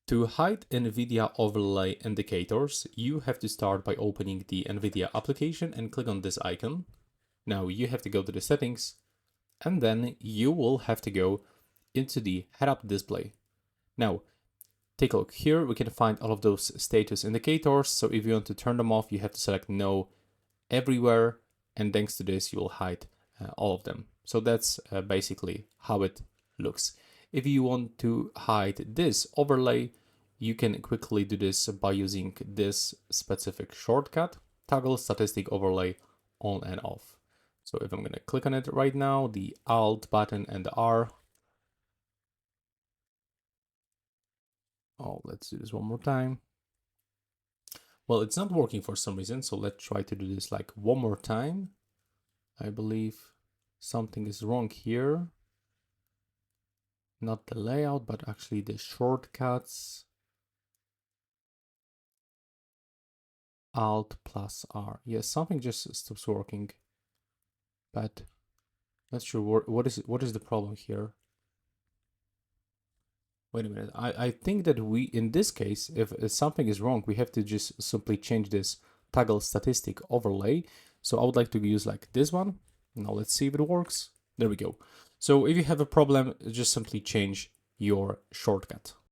To hide Nvidia Overlay indicators, you have to start by opening the Nvidia application and click on this icon. Now you have to go to the settings, and then you will have to go into the head-up display. Now, take a look here. We can find all of those status indicators. So if you want to turn them off, you have to select no everywhere. And thanks to this, you will hide all of them. So that's basically how it looks. If you want to hide this overlay, you can quickly do this by using this specific shortcut, toggle statistic overlay on and off. So if I'm going to click on it right now, the Alt button and the R. Oh, let's do this one more time. Well, it's not working for some reason, so let's try to do this like one more time. I believe something is wrong here. Not the layout, but actually the shortcuts. Alt plus R. Yes, something just stops working. But not sure what is the problem here. Wait a minute. I think that we, in this case, if something is wrong, we have to just simply change this toggle statistic overlay. So I would like to use like this one. Now let's see if it works. There we go. So if you have a problem, just simply change your shortcut.